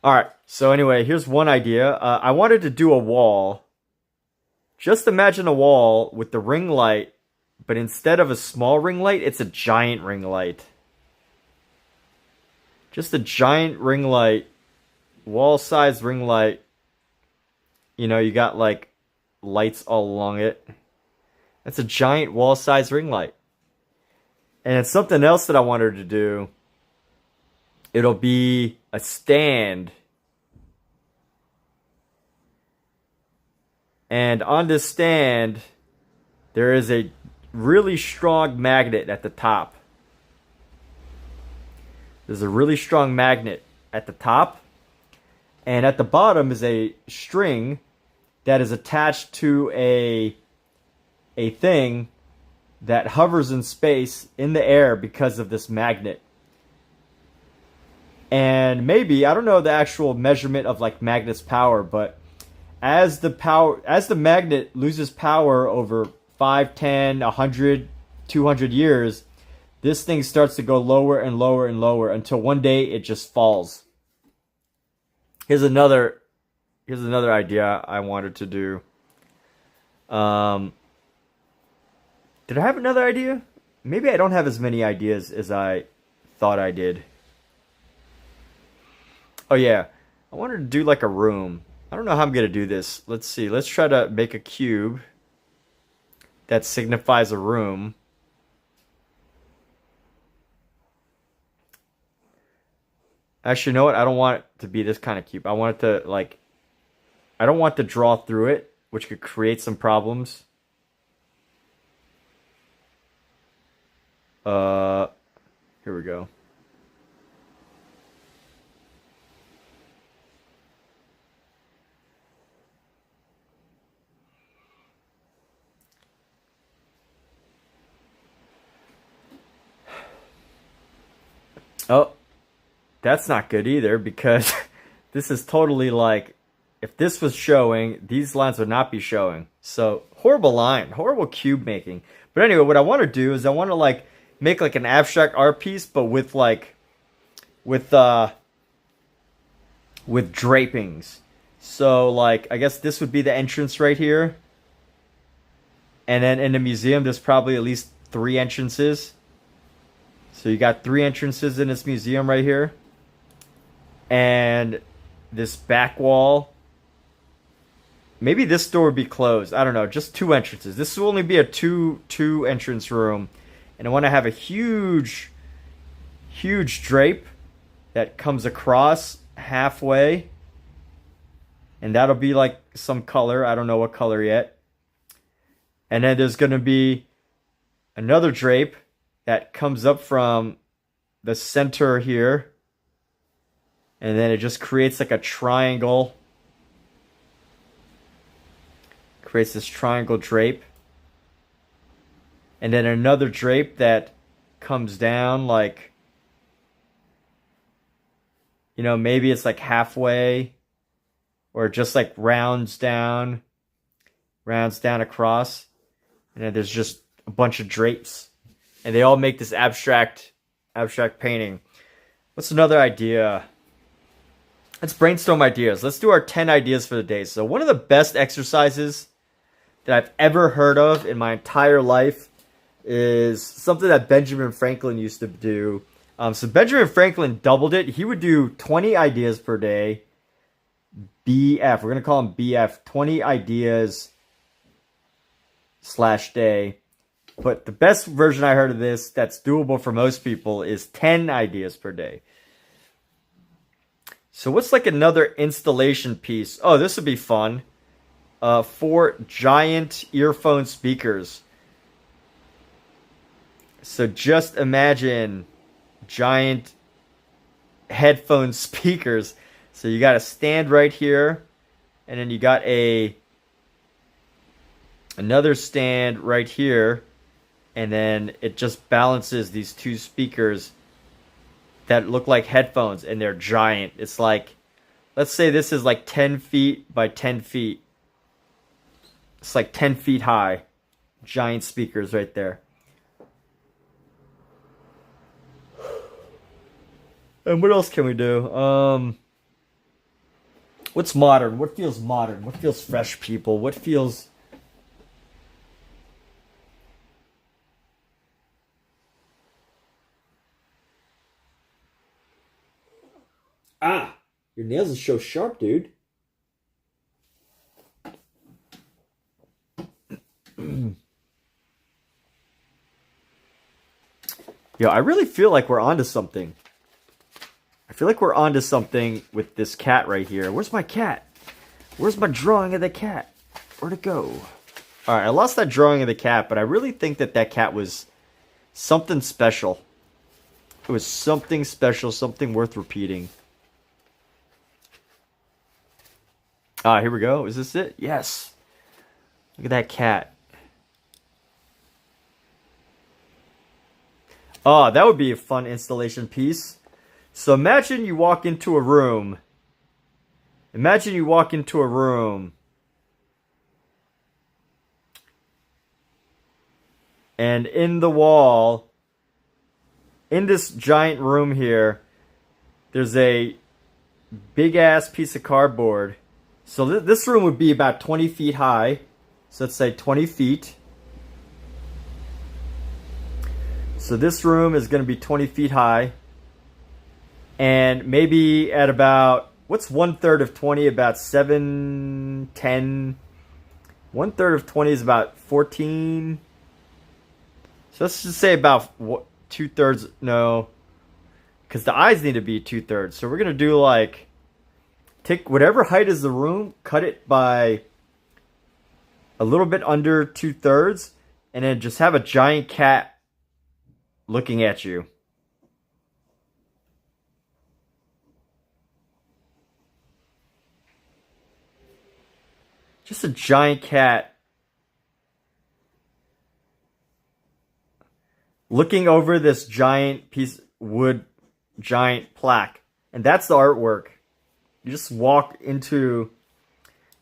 Alright, so anyway, here's one idea. I wanted to do a wall. Just imagine a wall with the ring light, but instead of a small ring light, it's a giant ring light. Just a giant ring light, wall-sized ring light. You know, you got like lights all along it. That's a giant wall-sized ring light. And it's something else that I wanted to do. It'll be a stand. And on this stand, there is a really strong magnet at the top. There's a really strong magnet at the top. And at the bottom is a string that is attached to a thing that hovers in space, in the air, because of this magnet. And maybe, I don't know the actual measurement of like magnet's power, but as the magnet loses power over 5, 10, 100, 200 years, this thing starts to go lower and lower and lower until one day it just falls. Here's another idea I wanted to do. Did I have another idea? Maybe I don't have as many ideas as I thought I did. Oh yeah, I wanted to do like a room. I don't know how I'm gonna do this. Let's see. Let's try to make a cube that signifies a room. Actually, you know what? I don't want it to be this kind of cube. I want it to, like, I don't want to draw through it, which could create some problems. Here we go. Oh, that's not good either, because this is totally like, if this was showing, these lines would not be showing. So horrible line, horrible cube making. But anyway, what I want to do is I want to like make like an abstract art piece, but with like with drapings. So like I guess this would be the entrance right here. And then in the museum there's probably at least 3 entrances. So you got 3 entrances in this museum right here. And this back wall. Maybe this door would be closed. I don't know. Just 2 entrances. This will only be a two entrance room. And I want to have a huge drape that comes across halfway. And that'll be like some color. I don't know what color yet. And then there's going to be another drape that comes up from the center here. And then it just creates like a triangle. Creates this triangle drape. And then another drape that comes down like, you know, maybe it's like halfway. Or just like rounds down across. And then there's just a bunch of drapes. And they all make this abstract painting. What's another idea? Let's brainstorm ideas. Let's do our 10 ideas for the day. So one of the best exercises that I've ever heard of in my entire life is something that Benjamin Franklin used to do. So Benjamin Franklin doubled it. He would do 20 ideas per day. BF. We're going to call him BF. 20 ideas / day. But the best version I heard of this that's doable for most people is 10 ideas per day. So what's like another installation piece? Oh, this would be fun. 4 giant earphone speakers. So just imagine giant headphone speakers. So you got a stand right here, and then you got another stand right here, and then it just balances these 2 speakers that look like headphones, and they're giant. It's like, let's say this is like 10 feet by 10 feet. It's like 10 feet high. Giant speakers right there. And what else can we do? What's modern? What feels modern? What feels fresh, people? What feels... Ah! Your nails are so sharp, dude. Yo, I really feel like we're onto something. I feel like we're onto something with this cat right here. Where's my cat? Where's my drawing of the cat? Where'd it go? Alright, I lost that drawing of the cat, but I really think that that cat was something special. It was something special, something worth repeating. Ah, here we go. Is this it? Yes. Look at that cat. Oh, that would be a fun installation piece. So imagine you walk into a room. Imagine you walk into a room. And in the wall, in this giant room here, there's a big ass piece of cardboard. So this room would be about 20 feet high. So let's say 20 feet. So this room is going to be 20 feet high. And maybe at about, what's 1/3 of 20? About 7, 10. 1/3 of 20 is about 14. So let's just say about 2/3. No, because the eyes need to be 2/3. So we're going to do like, take whatever height is the room, cut it by a little bit under 2/3, and then just have a giant cat looking at you. Just a giant cat looking over this giant piece of wood, giant plaque. And that's the artwork. You just walk into,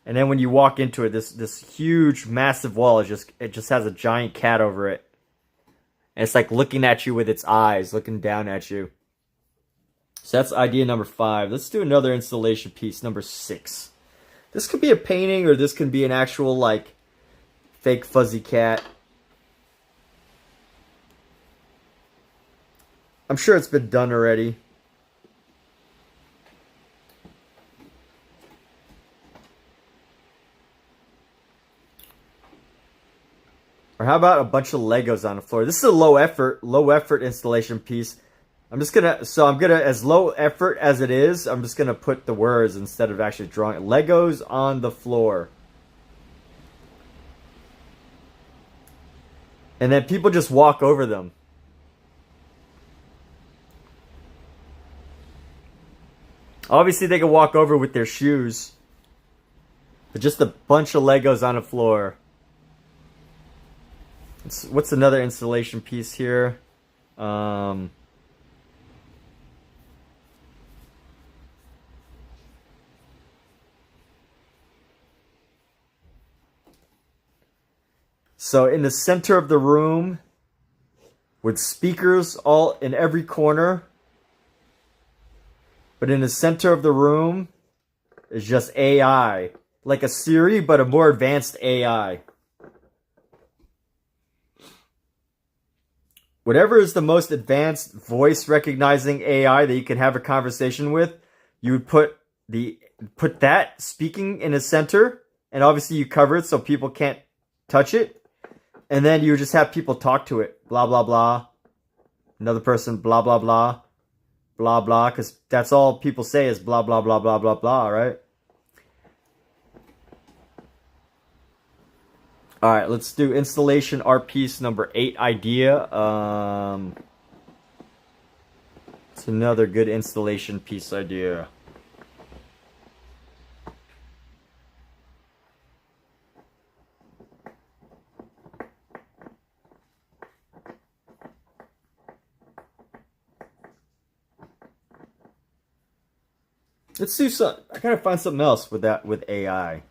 and then when you walk into it, this huge, massive wall is it just has a giant cat over it. And it's like looking at you with its eyes, looking down at you. So that's idea number 5. Let's do another installation piece, number 6. This could be a painting, or this could be an actual, like, fake fuzzy cat. I'm sure it's been done already. Or how about a bunch of Legos on the floor? This is a low effort installation piece. I'm gonna, as low effort as it is, I'm just gonna put the words instead of actually drawing it. Legos on the floor. And then people just walk over them. Obviously they can walk over with their shoes. But just a bunch of Legos on the floor. What's another installation piece here? So in the center of the room, with speakers all in every corner, but in the center of the room is just AI. Like a Siri, but a more advanced AI. Whatever is the most advanced voice recognizing AI that you can have a conversation with, you would put that speaking in the center, and obviously you cover it so people can't touch it. And then you just have people talk to it. Blah, blah, blah. Another person, blah, blah, blah. Blah, blah. Because that's all people say is blah, blah, blah, blah, blah, blah, right? Alright, let's do installation art piece number 8 idea. It's another good installation piece idea. Let's do some. I gotta find something else with AI.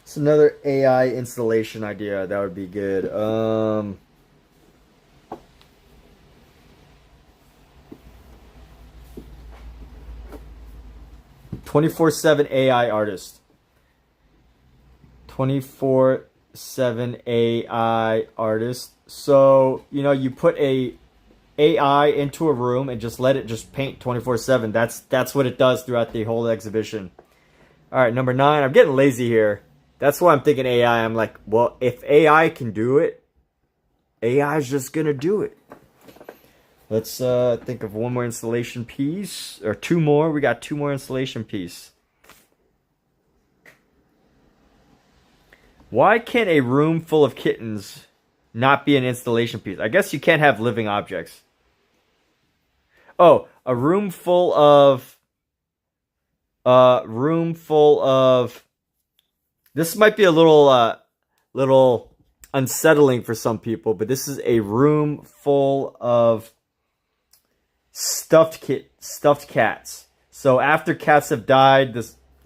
It's another AI installation idea that would be good. 24/7 AI artist. 24/7 AI artist. So, you know, you put a AI into a room and just let it just paint 24/7. That's what it does throughout the whole exhibition. All right, number 9. I'm getting lazy here. That's why I'm thinking AI. I'm like, well, if AI can do it, AI is just gonna do it. Let's think of one more installation piece, or 2 more. We got 2 more installation piece. Why can't a room full of kittens not be an installation piece? I guess you can't have living objects. Oh, a room full of this might be a little unsettling for some people, but this is a room full of stuffed cats. So after cats have died,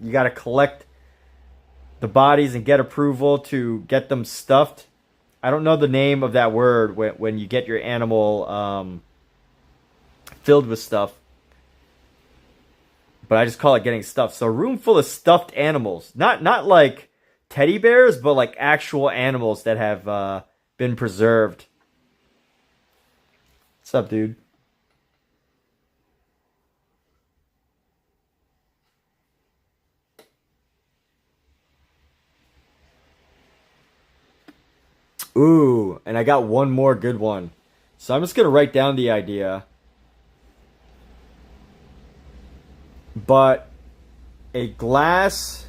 you got to collect the bodies and get approval to get them stuffed. I don't know the name of that word when you get your animal filled with stuff, but I just call it getting stuffed. So a room full of stuffed animals, not like teddy bears, but like actual animals that have been preserved. What's up, dude? and I got one more good one. So I'm just going to write down the idea. But a glass,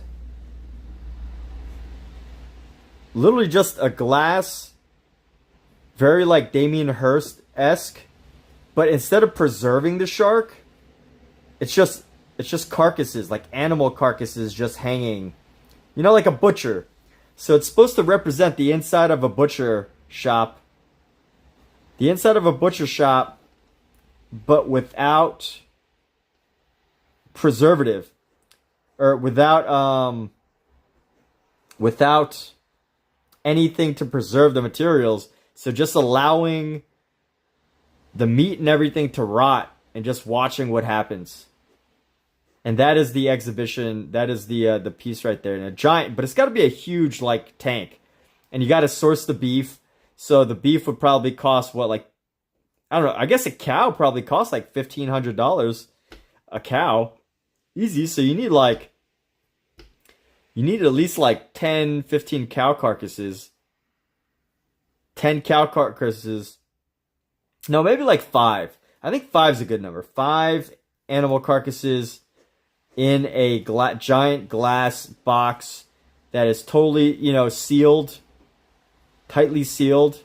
literally just a glass, very like Damien Hirst-esque, but instead of preserving the shark, it's just carcasses, like animal carcasses just hanging, you know, like a butcher. So it's supposed to represent the inside of a butcher shop. The inside of a butcher shop, but without preservative, or without anything to preserve the materials. So just allowing the meat and everything to rot and just watching what happens. And that is the exhibition. That is the piece right there. And a giant, but it's got to be a huge like tank, and you got to source the beef. So the beef would probably cost what, like, I don't know. I guess a cow probably costs like $1,500 a cow, easy. So you need at least like 10, 15 cow carcasses. 10 cow carcasses. No, maybe like 5. I think 5 is a good number. 5 animal carcasses in a giant glass box that is totally, you know, sealed, tightly sealed,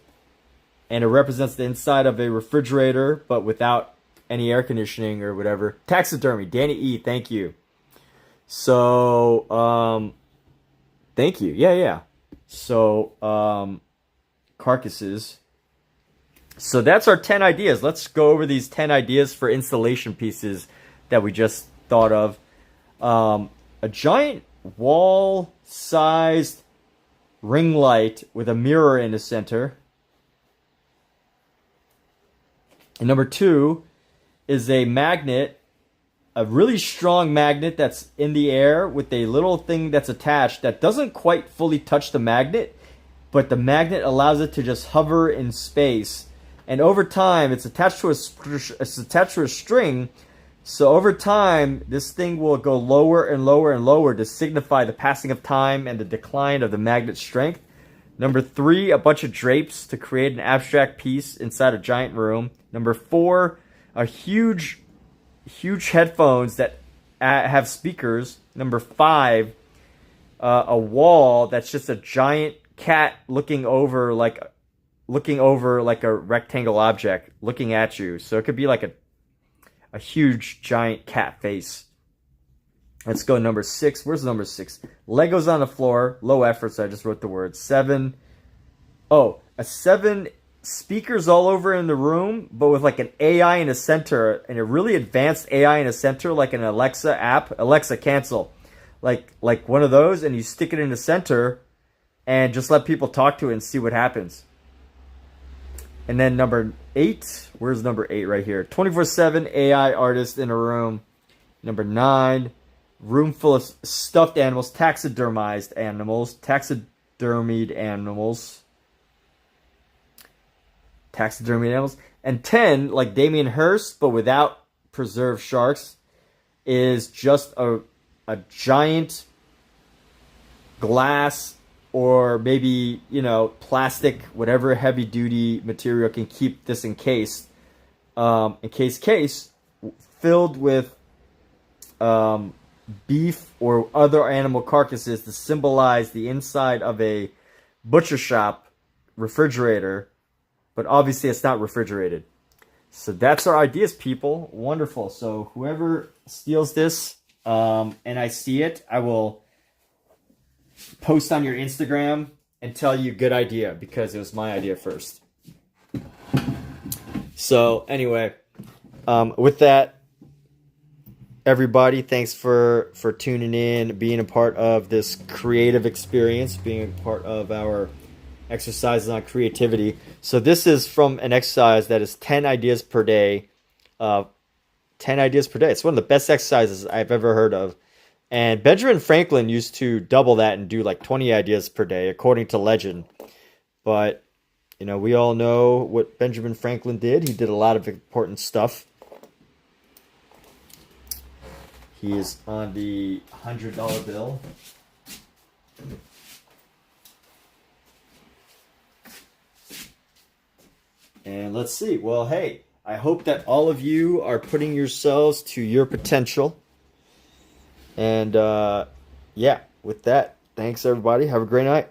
and it represents the inside of a refrigerator, but without any air conditioning or whatever. Taxidermy, Danny E, thank you. So, thank you. Yeah. So, carcasses. So that's our 10 ideas. Let's go over these 10 ideas for installation pieces that we just thought of. A giant wall-sized ring light with a mirror in the center. And number 2 is a magnet, a really strong magnet that's in the air with a little thing that's attached that doesn't quite fully touch the magnet, but the magnet allows it to just hover in space. And over time, it's attached to a string. So over time, this thing will go lower and lower and lower to signify the passing of time and the decline of the magnet's strength. Number 3, a bunch of drapes to create an abstract piece inside a giant room. Number 4, a huge headphones that have speakers. Number 5, a wall that's just a giant cat looking over like a rectangle object looking at you. So it could be like a huge giant cat face. Let's go number 6. Where's number 6? Legos on the floor. Low effort, so I just wrote the word. 7. Oh, 7 speakers all over in the room, but with like an AI in the center, and a really advanced AI in the center, like an Alexa app. Alexa, cancel. Like one of those, and you stick it in the center and just let people talk to it and see what happens. And then number 8, where's number 8 right here? 24/7 AI artist in a room. Number 9, room full of stuffed animals, taxidermied animals. And 10, like Damien Hirst, but without preserved sharks, is just a giant glass, or maybe, you know, plastic, whatever heavy duty material can keep this encased, filled with beef or other animal carcasses to symbolize the inside of a butcher shop refrigerator, but obviously it's not refrigerated. So that's our ideas, people. Wonderful. So whoever steals this, and I see it, I will post on your Instagram and tell you good idea, because it was my idea first. So anyway, with that, everybody, thanks for tuning in, being a part of this creative experience, being a part of our exercises on creativity. So this is from an exercise that is 10 ideas per day. 10 ideas per day. It's one of the best exercises I've ever heard of. And Benjamin Franklin used to double that and do like 20 ideas per day, according to legend. But, you know, we all know what Benjamin Franklin did. He did a lot of important stuff. He is on the $100 bill. And let's see. Well, hey, I hope that all of you are putting yourselves to your potential. And yeah, with that, thanks everybody. Have a great night.